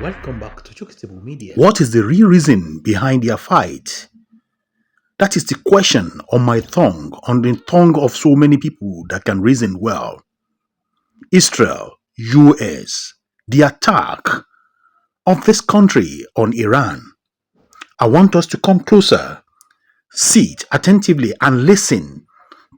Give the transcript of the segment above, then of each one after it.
Welcome back to Chokestable Media. What is the real reason behind their fight? That is the question on my tongue, on the tongue of so many people that can reason well. Israel, US, the attack of this country on Iran. I want us to come closer, sit attentively and listen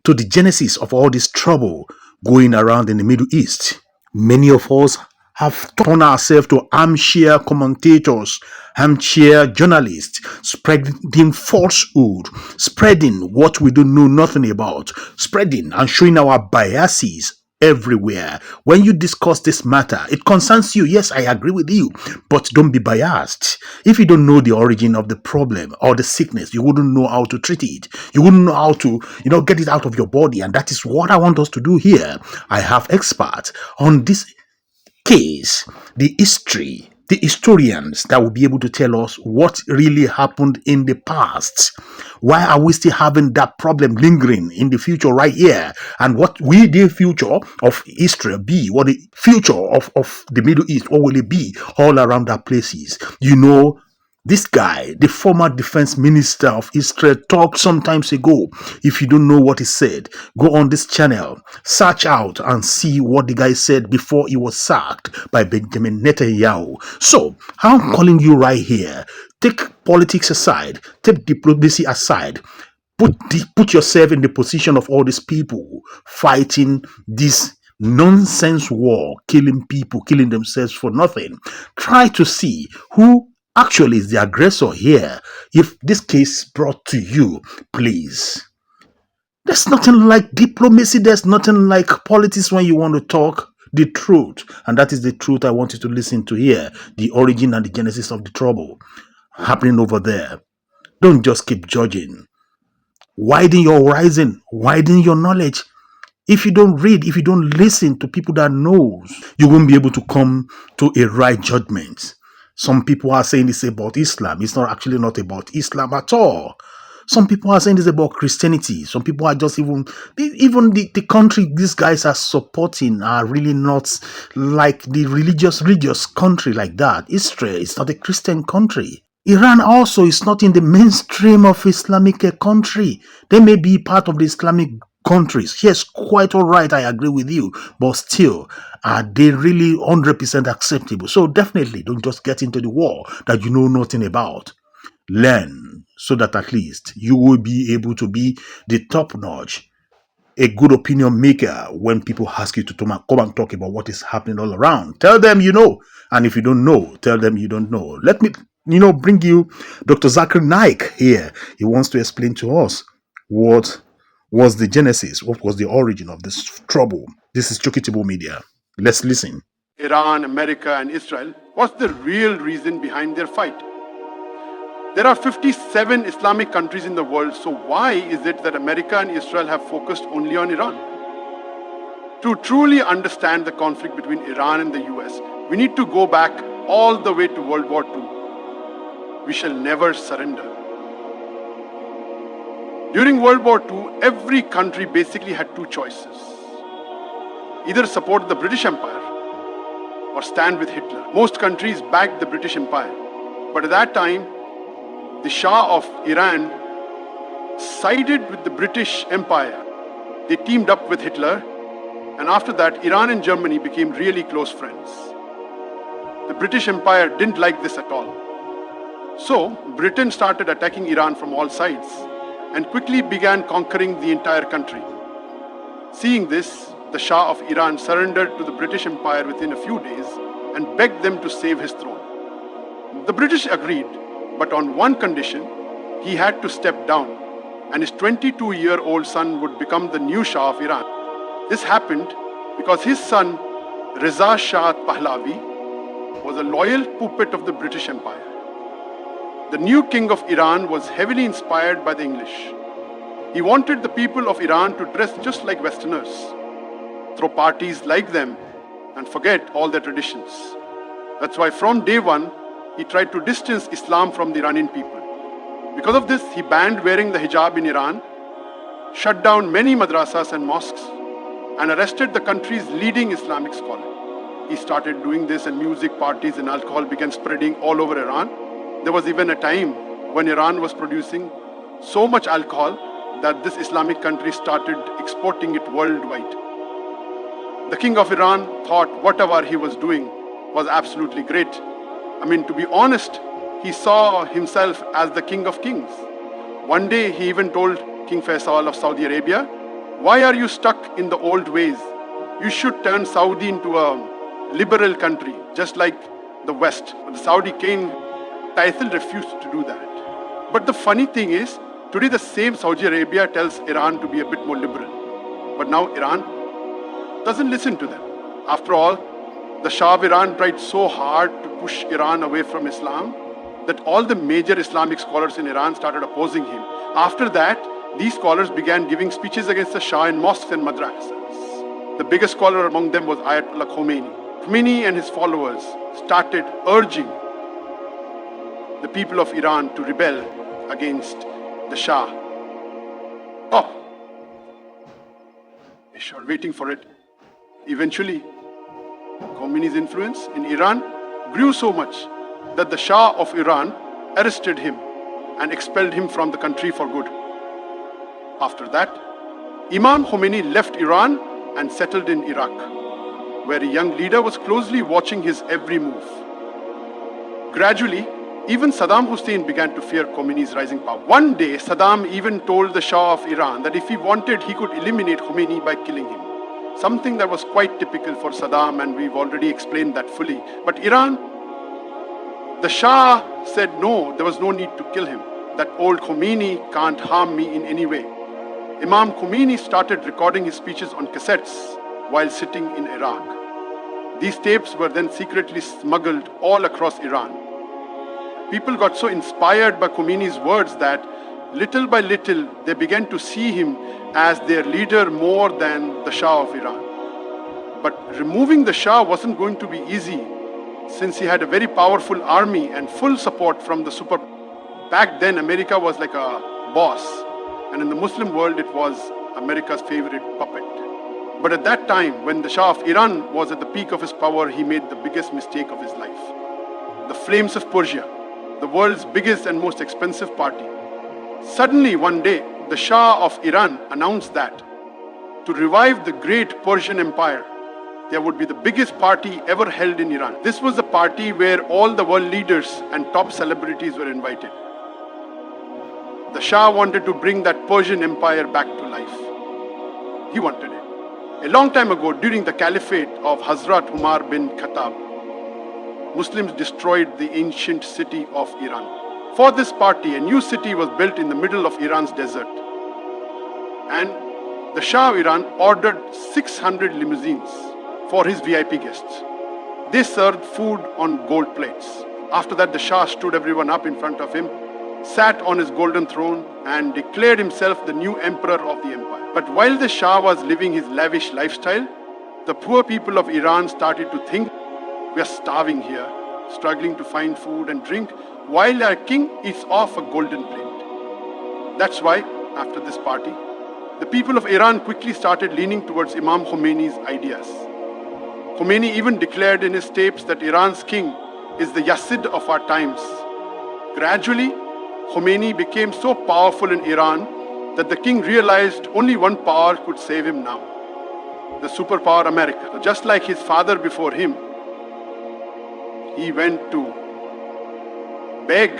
to the genesis of all this trouble going around in the Middle East. Many of us have turned ourselves to armchair commentators, armchair journalists, spreading falsehood, spreading what we don't know nothing about, spreading and showing our biases everywhere. When you discuss this matter, it concerns you. Yes, I agree with you, but don't be biased. If you don't know the origin of the problem or the sickness, you wouldn't know how to treat it. You wouldn't know how to, get it out of your body. And that is what I want us to do here. I have experts on this case, the historians that will be able to tell us what really happened in the past. Why are we still having that problem lingering in the future right here? And what will the future of Israel be? What the future of the Middle East, what will it be all around that places? This guy, the former defense minister of Israel, talked some times ago. If you don't know what he said, go on this channel, search out and see what the guy said before he was sacked by Benjamin Netanyahu. So, I'm calling you right here. Take politics aside, take diplomacy aside. Put yourself in the position of all these people fighting this nonsense war, killing people, killing themselves for nothing. Try to see who actually is the aggressor here. If this case is brought to you, please. There's nothing like diplomacy. There's nothing like politics when you want to talk the truth. And that is the truth I want you to listen to here. The origin and the genesis of the trouble happening over there. Don't just keep judging. Widen your horizon. Widen your knowledge. If you don't read, if you don't listen to people that knows, you won't be able to come to a right judgment. Some people are saying it's about Islam. It's actually not about Islam at all. Some people are saying it's about Christianity. Some people are just even the country these guys are supporting are really not like the religious country like that. Israel is not a Christian country. Iran also is not in the mainstream of Islamic country. They may be part of the Islamic countries. Yes, quite all right, I agree with you. But still, are they really 100% acceptable? So definitely don't just get into the war that you know nothing about. Learn so that at least you will be able to be the top notch, a good opinion maker when people ask you to come and talk about what is happening all around. Tell them you know. And if you don't know, tell them you don't know. Let me, bring you Dr. Zakir Naik here. He wants to explain to us what was the genesis, what was the origin of this trouble. This is Chokestable Media. Let's listen. Iran, America, and Israel. What's the real reason behind their fight? There are 57 Islamic countries in the world, so why is it that America and Israel have focused only on Iran? To truly understand the conflict between Iran and the US, we need to go back all the way to World War II. We shall never surrender. During World War II, every country basically had two choices. Either support the British Empire or stand with Hitler. Most countries backed the British Empire. But at that time, the Shah of Iran sided with the British Empire. They teamed up with Hitler, and after that, Iran and Germany became really close friends. The British Empire didn't like this at all. So, Britain started attacking Iran from all sides and quickly began conquering the entire country. Seeing this, the Shah of Iran surrendered to the British Empire within a few days and begged them to save his throne. The British agreed, but on one condition: he had to step down, and his 22-year-old son would become the new Shah of Iran. This happened because his son, Reza Shah Pahlavi, was a loyal puppet of the British Empire. The new king of Iran was heavily inspired by the English. He wanted the people of Iran to dress just like Westerners, throw parties like them, and forget all their traditions. That's why from day one, he tried to distance Islam from the Iranian people. Because of this, he banned wearing the hijab in Iran, shut down many madrasas and mosques, and arrested the country's leading Islamic scholar. He started doing this, and music, parties, and alcohol began spreading all over Iran. There was even a time when Iran was producing so much alcohol that this Islamic country started exporting it worldwide. The king of Iran thought whatever he was doing was absolutely great. I mean, to be honest, he saw himself as the king of kings. One day he even told King Faisal of Saudi Arabia, "Why are you stuck in the old ways? You should turn Saudi into a liberal country, just like the West." But the Saudi king Faisal refused to do that. But the funny thing is, today the same Saudi Arabia tells Iran to be a bit more liberal. But now Iran doesn't listen to them. After all, the Shah of Iran tried so hard to push Iran away from Islam that all the major Islamic scholars in Iran started opposing him. After that, these scholars began giving speeches against the Shah in mosques and madrasas. The biggest scholar among them was Ayatollah Khomeini. Khomeini and his followers started urging the people of Iran to rebel against the Shah. Oh, they're sure waiting for it. Eventually, Khomeini's influence in Iran grew so much that the Shah of Iran arrested him and expelled him from the country for good. After that, Imam Khomeini left Iran and settled in Iraq, where a young leader was closely watching his every move. Gradually, even Saddam Hussein began to fear Khomeini's rising power. One day, Saddam even told the Shah of Iran that if he wanted, he could eliminate Khomeini by killing him. Something that was quite typical for Saddam, and we've already explained that fully. But Iran, the Shah said no, there was no need to kill him. That old Khomeini can't harm me in any way. Imam Khomeini started recording his speeches on cassettes while sitting in Iraq. These tapes were then secretly smuggled all across Iran. People got so inspired by Khomeini's words that little by little they began to see him as their leader more than the Shah of Iran. But removing the Shah wasn't going to be easy, since he had a very powerful army and full support from the super. Back then, America was like a boss, and in the Muslim world, it was America's favorite puppet. But at that time, when the Shah of Iran was at the peak of his power, he made the biggest mistake of his life. The flames of Persia, the world's biggest and most expensive party. Suddenly, one day, the Shah of Iran announced that to revive the great Persian Empire, there would be the biggest party ever held in Iran. This was a party where all the world leaders and top celebrities were invited. The Shah wanted to bring that Persian Empire back to life. He wanted it. A long time ago, during the caliphate of Hazrat Umar bin Khattab, Muslims destroyed the ancient city of Iran. For this party, a new city was built in the middle of Iran's desert. And the Shah of Iran ordered 600 limousines for his VIP guests. They served food on gold plates. After that, the Shah stood everyone up in front of him, sat on his golden throne, and declared himself the new emperor of the empire. But while the Shah was living his lavish lifestyle, the poor people of Iran started to think, we are starving here, struggling to find food and drink, while our king eats off a golden plate. That's why, after this party, the people of Iran quickly started leaning towards Imam Khomeini's ideas. Khomeini even declared in his tapes that Iran's king is the Yazid of our times. Gradually, Khomeini became so powerful in Iran that the king realized only one power could save him now, the superpower America. So just like his father before him, he went to beg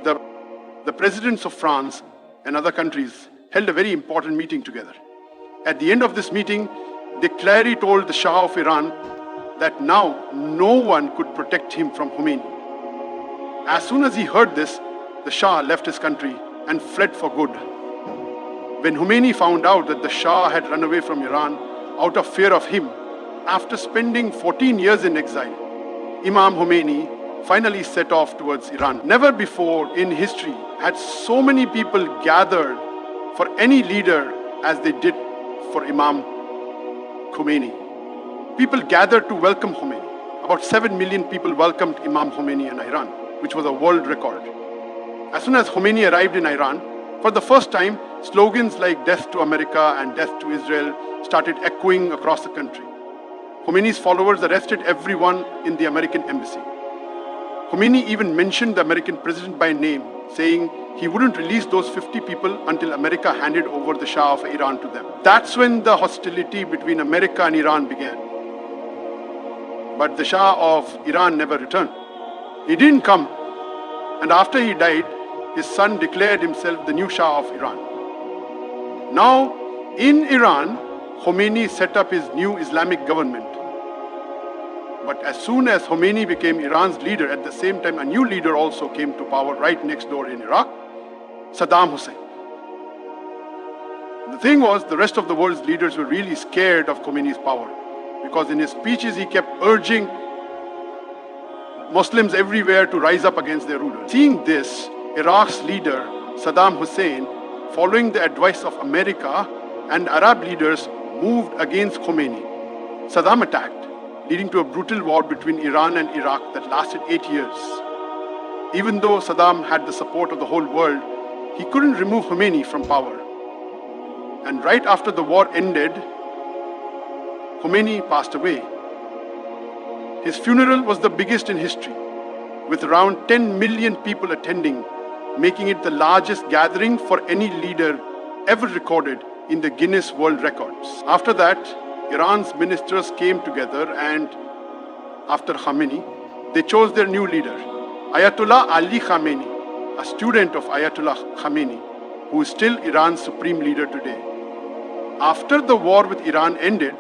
the presidents of France and other countries, held a very important meeting together. At the end of this meeting, they clearly told the Shah of Iran that now no one could protect him from Khomeini. As soon as he heard this, the Shah left his country and fled for good. When Khomeini found out that the Shah had run away from Iran out of fear of him, after spending 14 years in exile, Imam Khomeini finally set off towards Iran. Never before in history had so many people gathered for any leader as they did for Imam Khomeini. People gathered to welcome Khomeini. About 7 million people welcomed Imam Khomeini in Iran, which was a world record. As soon as Khomeini arrived in Iran, for the first time, slogans like death to America and death to Israel started echoing across the country. Khomeini's followers arrested everyone in the American embassy. Khomeini even mentioned the American president by name, saying he wouldn't release those 50 people until America handed over the Shah of Iran to them. That's when the hostility between America and Iran began. But the Shah of Iran never returned. He didn't come, and after he died, his son declared himself the new Shah of Iran. Now, in Iran, Khomeini set up his new Islamic government. But as soon as Khomeini became Iran's leader, at the same time a new leader also came to power right next door in Iraq, Saddam Hussein. The thing was, the rest of the world's leaders were really scared of Khomeini's power, because in his speeches he kept urging Muslims everywhere to rise up against their rulers. Seeing this, Iraq's leader, Saddam Hussein, following the advice of America and Arab leaders, moved against Khomeini. Saddam attacked, leading to a brutal war between Iran and Iraq that lasted 8 years. Even though Saddam had the support of the whole world, he couldn't remove Khomeini from power. And right after the war ended, Khomeini passed away. His funeral was the biggest in history, with around 10 million people attending, making it the largest gathering for any leader ever recorded in the Guinness World Records. After that, Iran's ministers came together and, after Khamenei, they chose their new leader, Ayatollah Ali Khamenei, a student of Ayatollah Khamenei, who is still Iran's supreme leader today. After the war with Iran ended,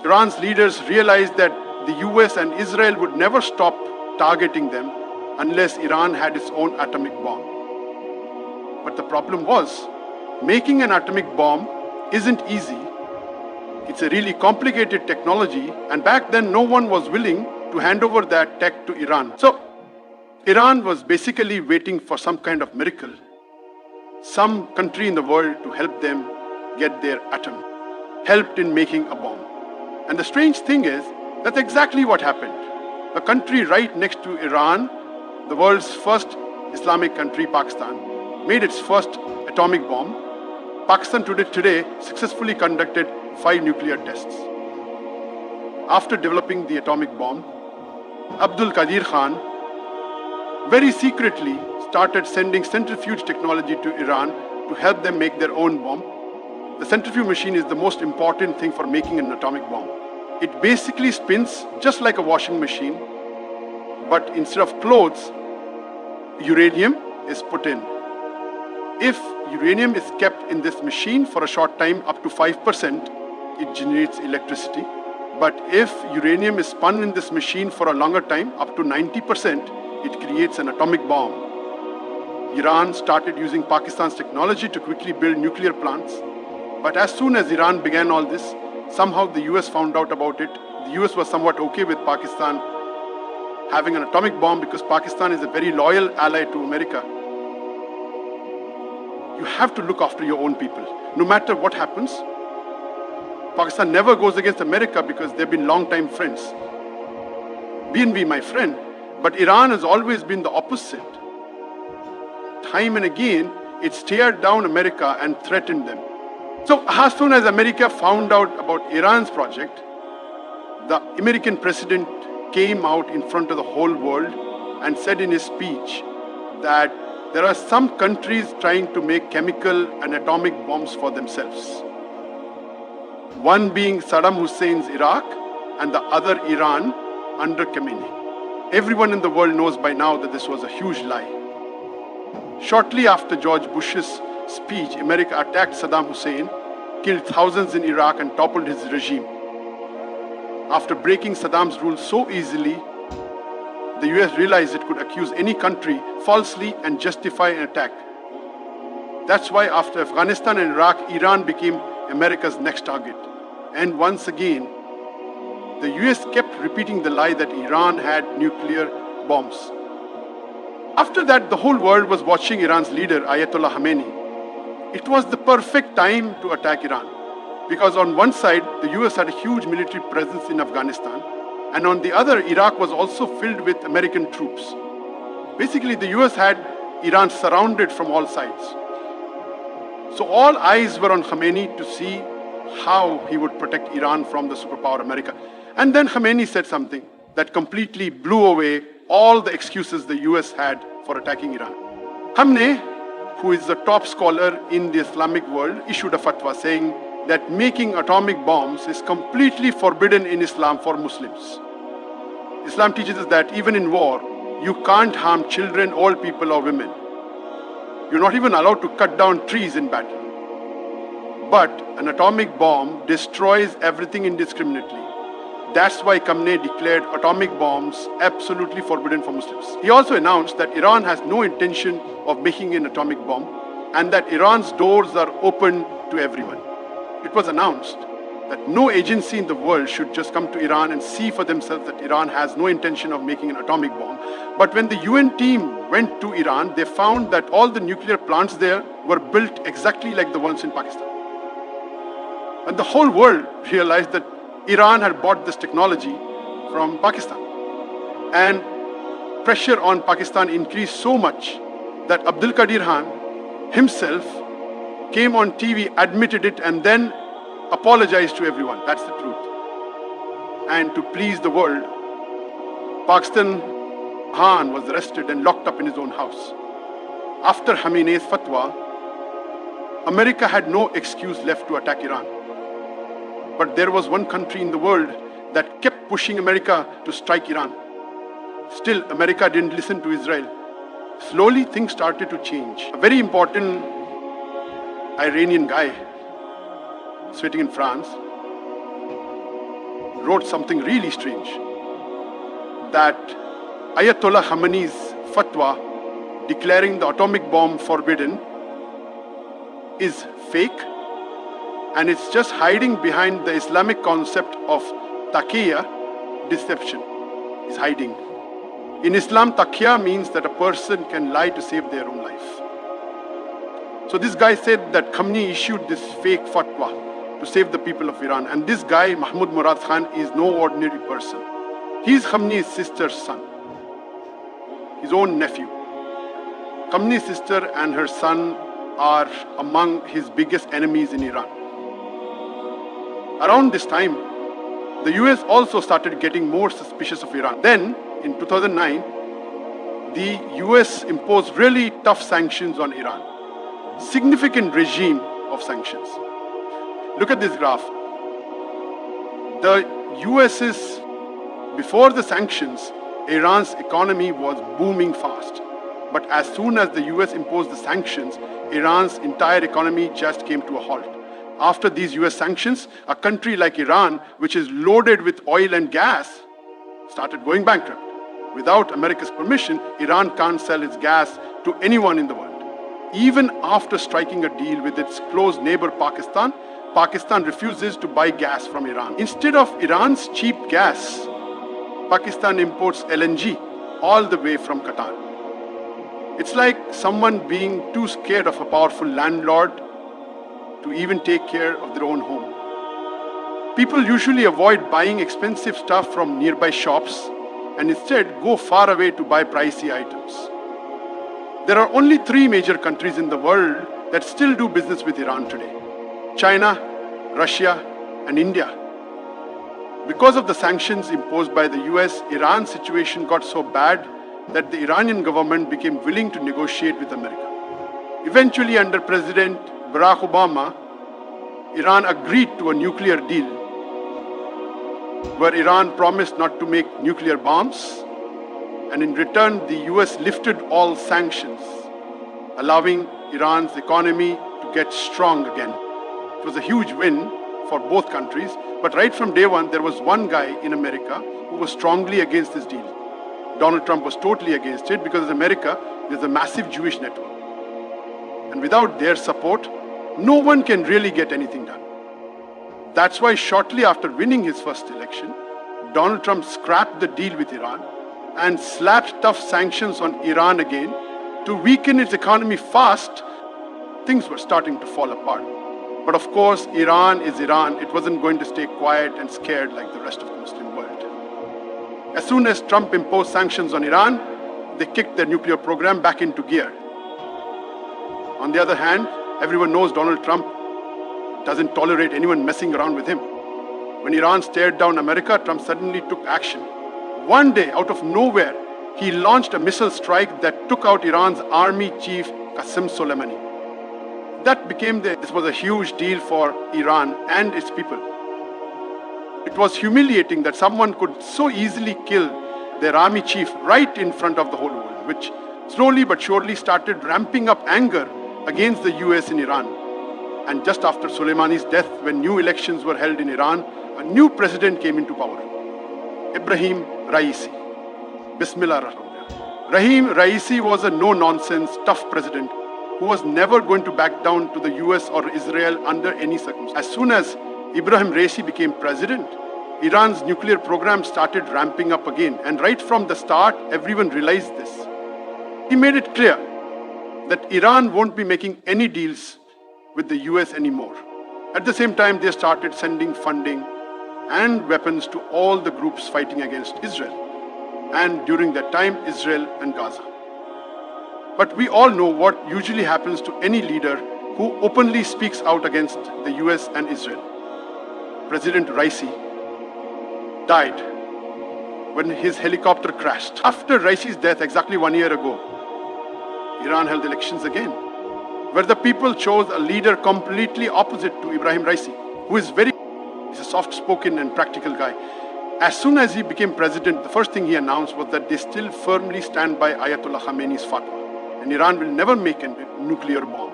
Iran's leaders realized that the US and Israel would never stop targeting them unless Iran had its own atomic bomb. But the problem was, making an atomic bomb isn't easy. It's a really complicated technology, and back then no one was willing to hand over that tech to Iran. So Iran was basically waiting for some kind of miracle, some country in the world to help them get their atom, helped in making a bomb. And the strange thing is, that's exactly what happened. A country right next to Iran, the world's first Islamic country, Pakistan, made its first atomic bomb. Pakistan today successfully conducted 5 nuclear tests. After developing the atomic bomb, Abdul Qadir Khan very secretly started sending centrifuge technology to Iran to help them make their own bomb. The centrifuge machine is the most important thing for making an atomic bomb. It basically spins just like a washing machine, but instead of clothes, uranium is put in. If uranium is kept in this machine for a short time, up to 5%, it generates electricity. But if uranium is spun in this machine for a longer time, up to 90%, it creates an atomic bomb. Iran started using Pakistan's technology to quickly build nuclear plants. But as soon as Iran began all this, somehow the US found out about it. The US was somewhat okay with Pakistan having an atomic bomb because Pakistan is a very loyal ally to America. You have to look after your own people. No matter what happens, Pakistan never goes against America because they've been long-time friends. BNB, my friend, but Iran has always been the opposite. Time and again, it stared down America and threatened them. So as soon as America found out about Iran's project, the American president came out in front of the whole world and said in his speech that there are some countries trying to make chemical and atomic bombs for themselves. One being Saddam Hussein's Iraq and the other Iran under Khamenei. Everyone in the world knows by now that this was a huge lie. Shortly after George Bush's speech, America attacked Saddam Hussein, killed thousands in Iraq and toppled his regime. After breaking Saddam's rule so easily, the US realized it could accuse any country falsely and justify an attack. That's why after Afghanistan and Iraq, Iran became America's next target. And once again, the US kept repeating the lie that Iran had nuclear bombs. After that, the whole world was watching Iran's leader, Ayatollah Khamenei. It was the perfect time to attack Iran, because on one side, the US had a huge military presence in Afghanistan, and on the other, Iraq was also filled with American troops. Basically, the US had Iran surrounded from all sides. So all eyes were on Khamenei to see how he would protect Iran from the superpower America. And then Khamenei said something that completely blew away all the excuses the US had for attacking Iran. Khamenei, who is the top scholar in the Islamic world, issued a fatwa saying that making atomic bombs is completely forbidden in Islam for Muslims. Islam teaches us that even in war, you can't harm children, old people, or women. You're not even allowed to cut down trees in battle. But an atomic bomb destroys everything indiscriminately. That's why Khamenei declared atomic bombs absolutely forbidden for Muslims. He also announced that Iran has no intention of making an atomic bomb and that Iran's doors are open to everyone. It was announced that no agency in the world should just come to Iran and see for themselves that Iran has no intention of making an atomic bomb. But when the UN team went to Iran, they found that all the nuclear plants there were built exactly like the ones in Pakistan. And the whole world realized that Iran had bought this technology from Pakistan. And pressure on Pakistan increased so much that Abdul Qadir Khan himself came on TV, admitted it, and then apologized to everyone. That's the truth. And to please the world, Pakistan Khan was arrested and locked up in his own house. After Khamenei's fatwa, America had no excuse left to attack Iran. But there was one country in the world that kept pushing America to strike Iran. Still, America didn't listen to Israel. Slowly, things started to change. A very important Iranian guy sitting in France wrote something really strange, that Ayatollah Khamenei's fatwa declaring the atomic bomb forbidden is fake, and it's just hiding behind the Islamic concept of taqiyya, deception. Is hiding. In Islam, taqiyya means that a person can lie to save their own life. So this guy said that Khamenei issued this fake fatwa to save the people of Iran. And this guy, Mahmoud Murad Khan, is no ordinary person. He's Khamenei's sister's son, his own nephew. Khamenei's sister and her son are among his biggest enemies in Iran. Around this time, the US also started getting more suspicious of Iran. Then, in 2009, the US imposed really tough sanctions on Iran. Significant regime of sanctions. Look at this graph. The US's, before the sanctions, Iran's economy was booming fast. But as soon as the US imposed the sanctions, Iran's entire economy just came to a halt. After these US sanctions, a country like Iran, which is loaded with oil and gas, started going bankrupt. Without America's permission, Iran can't sell its gas to anyone in the world. Even after striking a deal with its close neighbor Pakistan, Pakistan refuses to buy gas from Iran. Instead of Iran's cheap gas, Pakistan imports LNG all the way from Qatar. It's like someone being too scared of a powerful landlord to even take care of their own home. People usually avoid buying expensive stuff from nearby shops and instead go far away to buy pricey items. There are only 3 major countries in the world that still do business with Iran today: China, Russia, and India. Because of the sanctions imposed by the US, Iran's situation got so bad that the Iranian government became willing to negotiate with America. Eventually, under President Barack Obama, Iran agreed to a nuclear deal where Iran promised not to make nuclear bombs, and in return, the US lifted all sanctions, allowing Iran's economy to get strong again. It was a huge win for both countries, but right from day one, there was one guy in America who was strongly against this deal. Donald Trump was totally against it because in America, there's a massive Jewish network. And without their support, no one can really get anything done. That's why shortly after winning his first election, Donald Trump scrapped the deal with Iran and slapped tough sanctions on Iran again to weaken its economy fast. Things were starting to fall apart. But of course, Iran is Iran. It wasn't going to stay quiet and scared like the rest of the Muslim world. As soon as Trump imposed sanctions on Iran, they kicked their nuclear program back into gear. On the other hand, everyone knows Donald Trump doesn't tolerate anyone messing around with him. When Iran stared down America, Trump suddenly took action. One day, out of nowhere, he launched a missile strike that took out Iran's army chief Qasem Soleimani. This was a huge deal for Iran and its people. It was humiliating that someone could so easily kill their army chief right in front of the whole world, which slowly but surely started ramping up anger against the US in Iran. And just after Soleimani's death, when new elections were held in Iran, a new president came into power, Ibrahim Raisi. Bismillah ar-Rahman. Rahim Raisi was a no-nonsense, tough president who was never going to back down to the US or Israel under any circumstance. As soon as Ibrahim Raisi became president, Iran's nuclear program started ramping up again. And right from the start, everyone realized this. He made it clear that Iran won't be making any deals with the US anymore. At the same time, they started sending funding and weapons to all the groups fighting against Israel. And during that time, Israel and Gaza. But we all know what usually happens to any leader who openly speaks out against the US and Israel. President Raisi died when his helicopter crashed. After Raisi's death, exactly 1 year ago, Iran held elections again, where the people chose a leader completely opposite to Ibrahim Raisi, who is he's a soft-spoken and practical guy. As soon as he became president, the first thing he announced was that they still firmly stand by Ayatollah Khamenei's fatwa, and Iran will never make a nuclear bomb.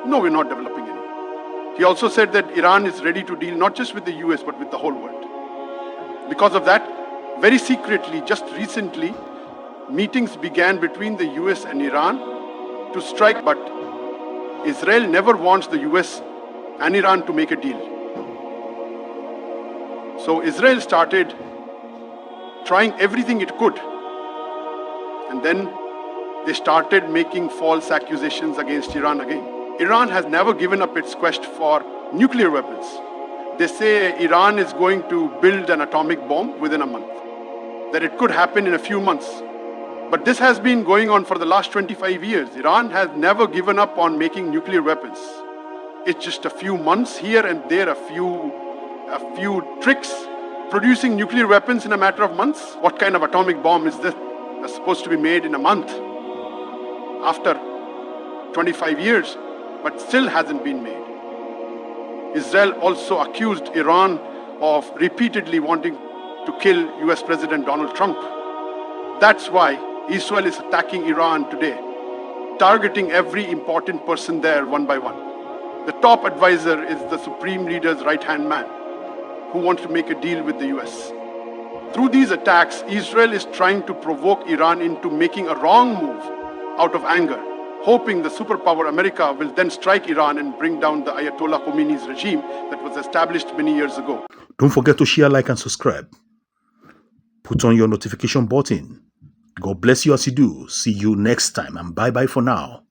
No, we're not developing any. He also said that Iran is ready to deal not just with the US, but with the whole world. Because of that, very secretly, just recently, meetings began between the US and Iran to strike, but Israel never wants the US and Iran to make a deal. So Israel started trying everything it could. And then they started making false accusations against Iran again. Iran has never given up its quest for nuclear weapons. They say Iran is going to build an atomic bomb within a month, that it could happen in a few months. But this has been going on for the last 25 years. Iran has never given up on making nuclear weapons. It's just a few months here and there, a few tricks, producing nuclear weapons in a matter of months. What kind of atomic bomb is this that's supposed to be made in a month after 25 years, but still hasn't been made? Israel also accused Iran of repeatedly wanting to kill US President Donald Trump. That's why Israel is attacking Iran today, targeting every important person there one by one. The top advisor is the supreme leader's right-hand man, who wants to make a deal with the US. Through these attacks, Israel is trying to provoke Iran into making a wrong move out of anger, hoping the superpower America will then strike Iran and bring down the Ayatollah Khomeini's regime that was established many years ago. Don't forget to share, like, and subscribe. Put on your notification button. God bless you as you do. See you next time, and bye-bye for now.